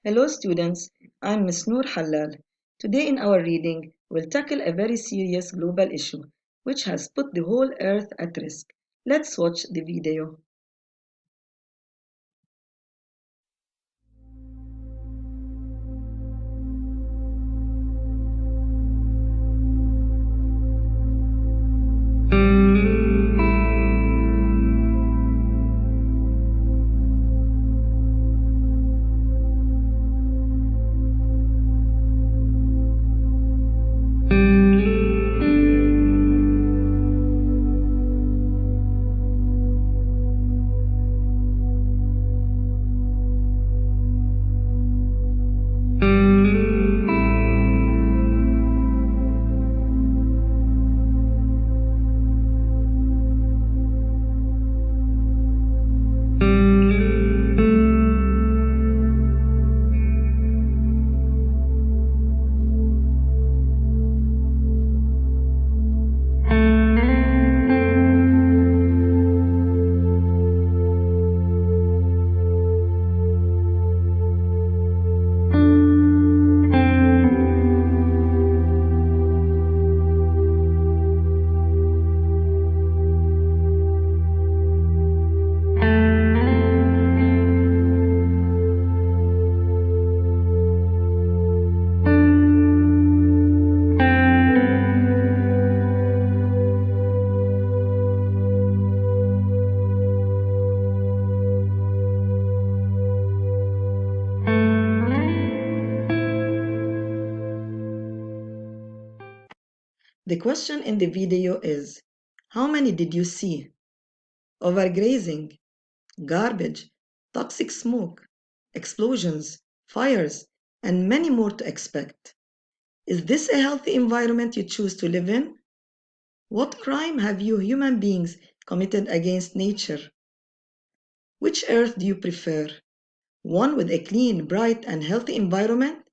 Hello students, I'm Ms. Noor Halal. Today in our reading, we'll tackle a very serious global issue which has put the whole earth at risk. Let's watch the video. The question in the video is, how many did you see? Overgrazing, garbage, toxic smoke, explosions, fires, and many more to expect. Is this a healthy environment you choose to live in? What crime have you human beings committed against nature? Which earth do you prefer? One with a clean, bright, and healthy environment,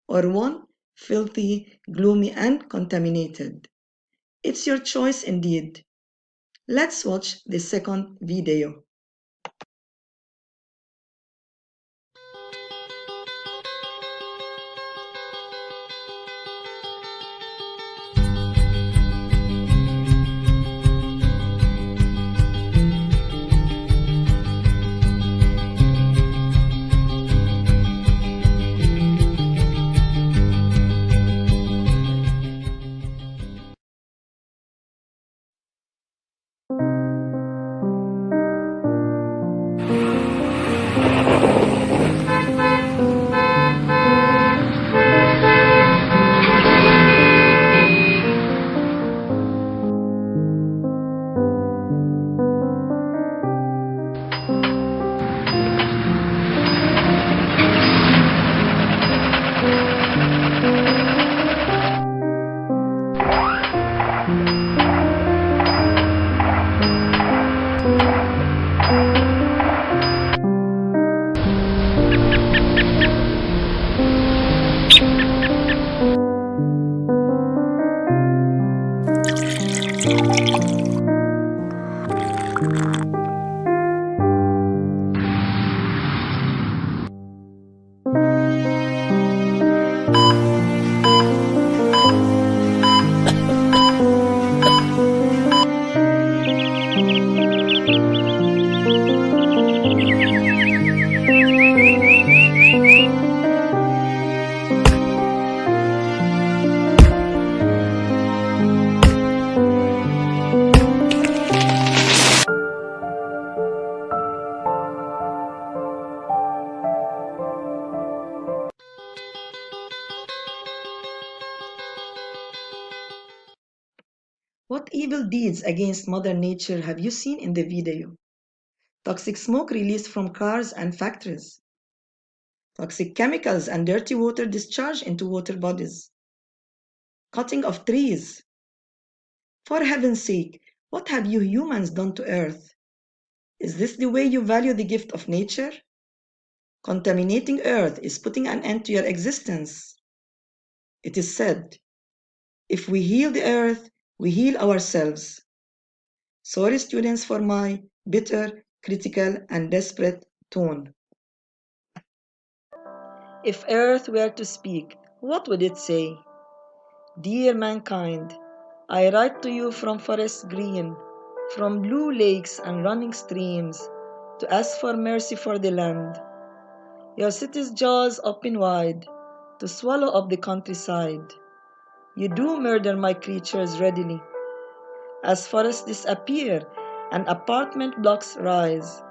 or one filthy, gloomy, and contaminated? It's your choice indeed. Let's watch the second video. What evil deeds against Mother Nature have you seen in the video? Toxic smoke released from cars and factories. Toxic chemicals and dirty water discharged into water bodies. Cutting of trees. For heaven's sake, what have you humans done to Earth? Is this the way you value the gift of nature? Contaminating Earth is putting an end to your existence. It is said, if we heal the Earth, we heal ourselves. Sorry, students, for my bitter, critical, and desperate tone. If Earth were to speak, what would it say? Dear mankind, I write to you from forests green, from blue lakes and running streams, to ask for mercy for the land. Your city's jaws open wide, to swallow up the countryside. You do murder my creatures readily. As forests disappear and apartment blocks rise,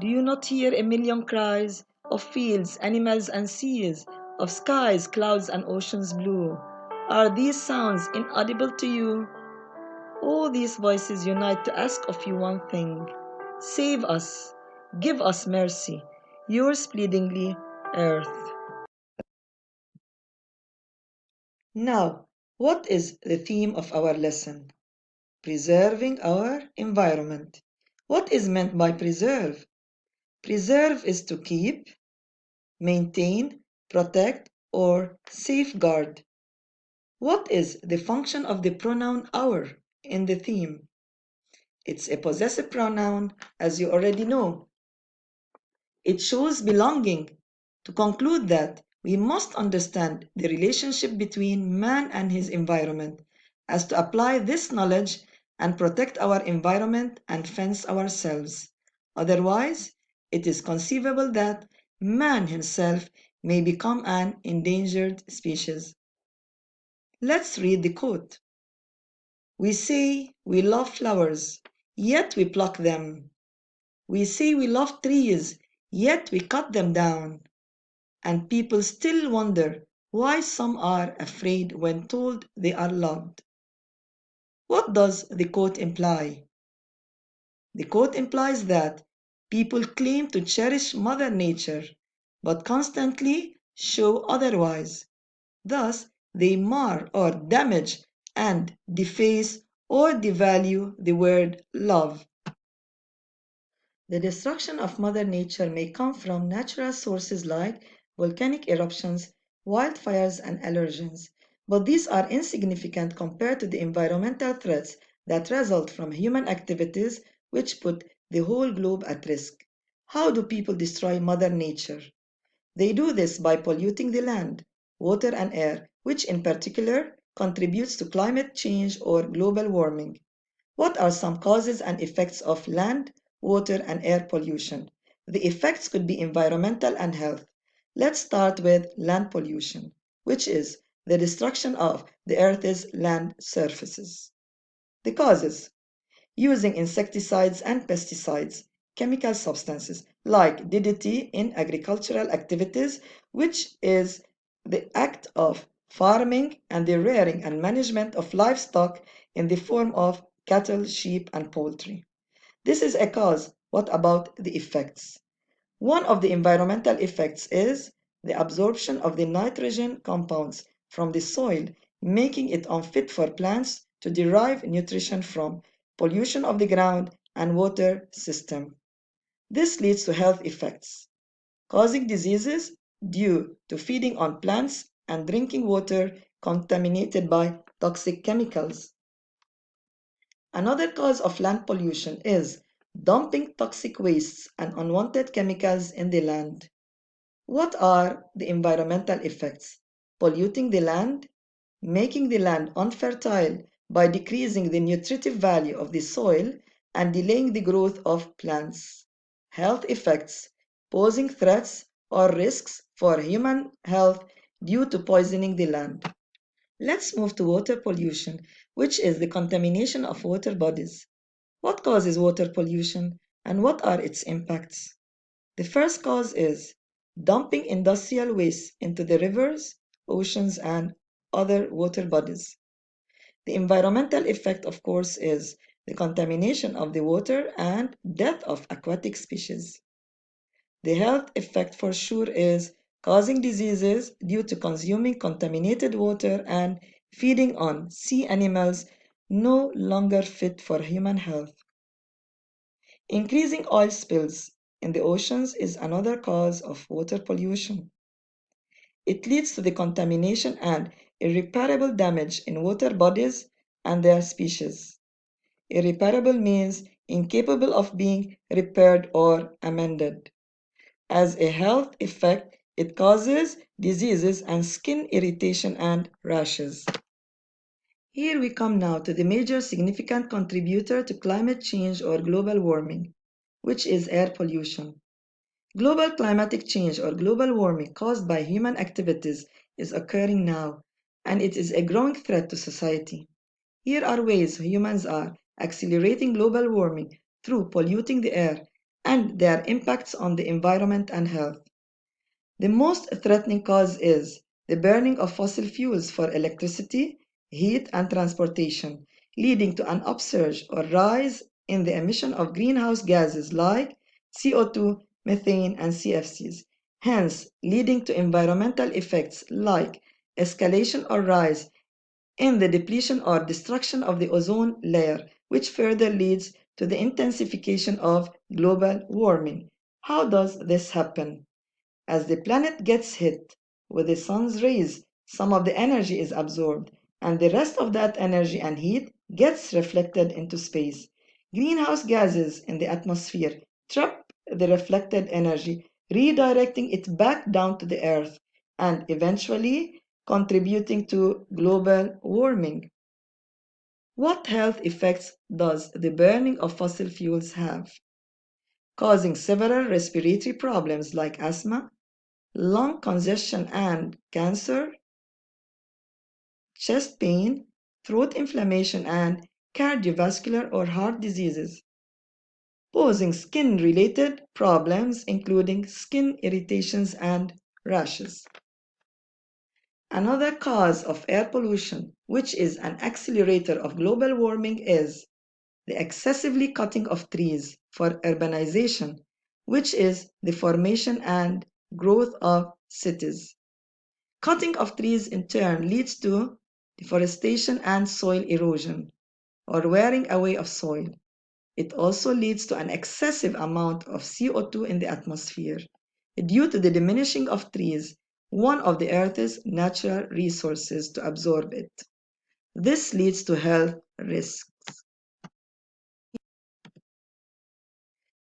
do you not hear a million cries of fields, animals, and seas, of skies, clouds, and oceans blue? Are these sounds inaudible to you? All these voices unite to ask of you one thing: save us, give us mercy. Yours pleadingly, Earth. Now, what is the theme of our lesson? Preserving our environment. What is meant by preserve? Preserve is to keep, maintain, protect, or safeguard. What is the function of the pronoun our in the theme? It's a possessive pronoun, as you already know. It shows belonging. To conclude that, we must understand the relationship between man and his environment, as to apply this knowledge and protect our environment and fence ourselves. Otherwise, it is conceivable that man himself may become an endangered species. Let's read the quote. We say we love flowers, yet we pluck them. We say we love trees, yet we cut them down. And people still wonder why some are afraid when told they are loved. What does the quote imply? The quote implies that people claim to cherish Mother Nature, but constantly show otherwise. Thus, they mar or damage and deface or devalue the word love. The destruction of Mother Nature may come from natural sources like volcanic eruptions, wildfires, and allergens, but these are insignificant compared to the environmental threats that result from human activities which put the whole globe at risk. How do people destroy Mother Nature? They do this by polluting the land, water, and air, which in particular contributes to climate change or global warming. What are some causes and effects of land, water, and air pollution? The effects could be environmental and health. Let's start with land pollution, which is the destruction of the Earth's land surfaces. The causes: using insecticides and pesticides, chemical substances like DDT in agricultural activities, which is the act of farming and the rearing and management of livestock in the form of cattle, sheep, and poultry. This is a cause. What about the effects? One of the environmental effects is the absorption of the nitrogen compounds from the soil, making it unfit for plants to derive nutrition from, pollution of the ground and water system. This leads to health effects, causing diseases due to feeding on plants and drinking water contaminated by toxic chemicals. Another cause of land pollution is dumping toxic wastes and unwanted chemicals in the land. What are the environmental effects? Polluting the land, making the land unfertile by decreasing the nutritive value of the soil and delaying the growth of plants. Health effects, posing threats or risks for human health due to poisoning the land. Let's move to water pollution, which is the contamination of water bodies. What causes water pollution and what are its impacts? The first cause is dumping industrial waste into the rivers, oceans, and other water bodies. The environmental effect, of course, is the contamination of the water and death of aquatic species. The health effect, for sure, is causing diseases due to consuming contaminated water and feeding on sea animals no longer fit for human health. Increasing oil spills in the oceans is another cause of water pollution. It leads to the contamination and irreparable damage in water bodies and their species. Irreparable means incapable of being repaired or amended. As a health effect, It causes diseases and skin irritation and rashes. Here we come now to the major significant contributor to climate change or global warming, which is air pollution. Global climatic change or global warming caused by human activities is occurring now, and it is a growing threat to society. Here are ways humans are accelerating global warming through polluting the air and their impacts on the environment and health. The most threatening cause is the burning of fossil fuels for electricity, heat, and transportation, leading to an upsurge or rise in the emission of greenhouse gases like CO2, methane, and CFCs, hence leading to environmental effects like escalation or rise in the depletion or destruction of the ozone layer, which further leads to the intensification of global warming. How does this happen? As the planet gets hit with the sun's rays, some of the energy is absorbed, and the rest of that energy and heat gets reflected into space. Greenhouse gases in the atmosphere trap the reflected energy, redirecting it back down to the Earth, and eventually contributing to global warming. What health effects does the burning of fossil fuels have? Causing several respiratory problems like asthma, lung congestion and cancer, chest pain, throat inflammation, and cardiovascular or heart diseases, posing skin-related problems including skin irritations and rashes. Another cause of air pollution, which is an accelerator of global warming, is the excessively cutting of trees for urbanization, which is the formation and growth of cities. Cutting of trees in turn leads to deforestation and soil erosion, or wearing away of soil. It also leads to an excessive amount of CO2 in the atmosphere due to the diminishing of trees, one of the Earth's natural resources to absorb it. This leads to health risks.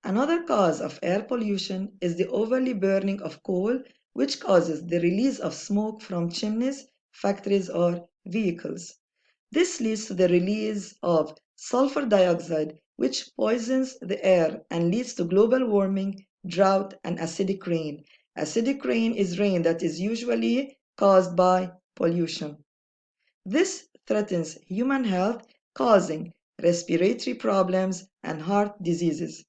Another cause of air pollution is the overly burning of coal, which causes the release of smoke from chimneys, factories, or vehicles. This leads to the release of sulfur dioxide, which poisons the air and leads to global warming, drought, and acidic rain. Acidic rain is rain that is usually caused by pollution. This threatens human health, causing respiratory problems and heart diseases.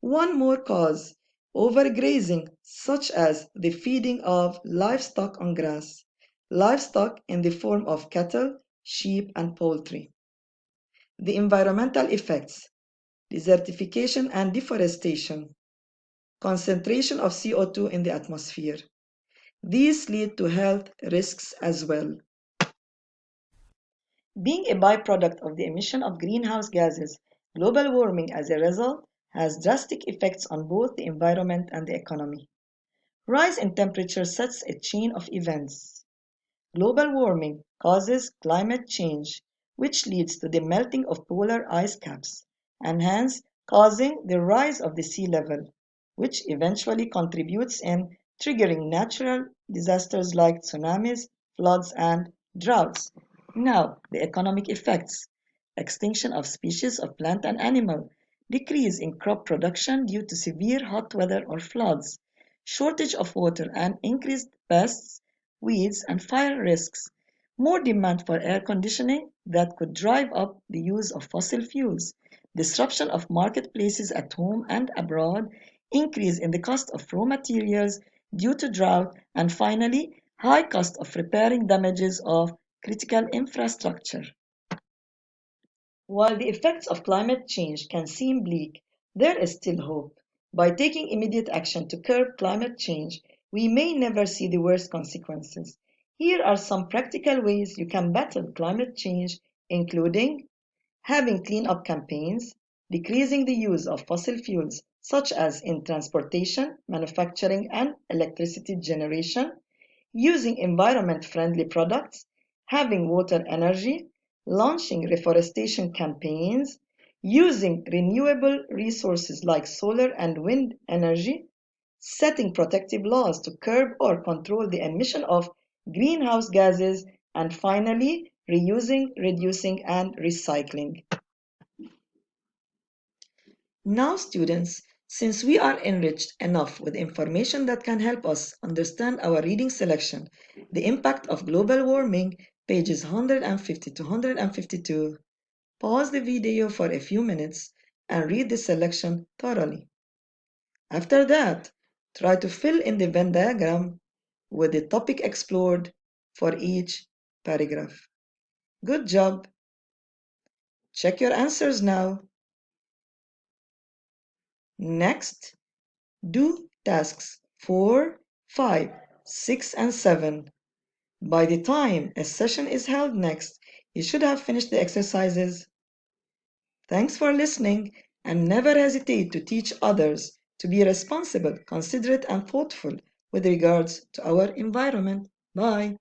One more cause, overgrazing, such as the feeding of livestock on grass, livestock in the form of cattle, sheep, and poultry. The environmental effects, desertification and deforestation, concentration of CO2 in the atmosphere. These lead to health risks as well. Being a byproduct of the emission of greenhouse gases, global warming as a result has drastic effects on both the environment and the economy. Rise in temperature sets a chain of events. Global warming causes climate change, which leads to the melting of polar ice caps, and hence causing the rise of the sea level, which eventually contributes in triggering natural disasters like tsunamis, floods, and droughts. Now, the economic effects. Extinction of species of plant and animal, decrease in crop production due to severe hot weather or floods, shortage of water and increased pests, weeds, and fire risks, more demand for air conditioning that could drive up the use of fossil fuels, disruption of marketplaces at home and abroad, increase in the cost of raw materials due to drought, and finally, high cost of repairing damages of critical infrastructure. While the effects of climate change can seem bleak, there is still hope. By taking immediate action to curb climate change, we may never see the worst consequences. Here are some practical ways you can battle climate change, including having clean-up campaigns, decreasing the use of fossil fuels such as in transportation, manufacturing, and electricity generation, using environment-friendly products, having water energy, launching reforestation campaigns, using renewable resources like solar and wind energy, setting protective laws to curb or control the emission of greenhouse gases, and finally, reusing, reducing, and recycling. Now, students, since we are enriched enough with information that can help us understand our reading selection, the impact of global warming, pages 150 to 152, pause the video for a few minutes and read the selection thoroughly. After that, try to fill in the Venn diagram with the topic explored for each paragraph. Good job! Check your answers now. Next, do tasks 4, 5, 6, and 7. By the time a session is held next, you should have finished the exercises. Thanks for listening, and never hesitate to teach others to be responsible, considerate, and thoughtful with regards to our environment. Bye.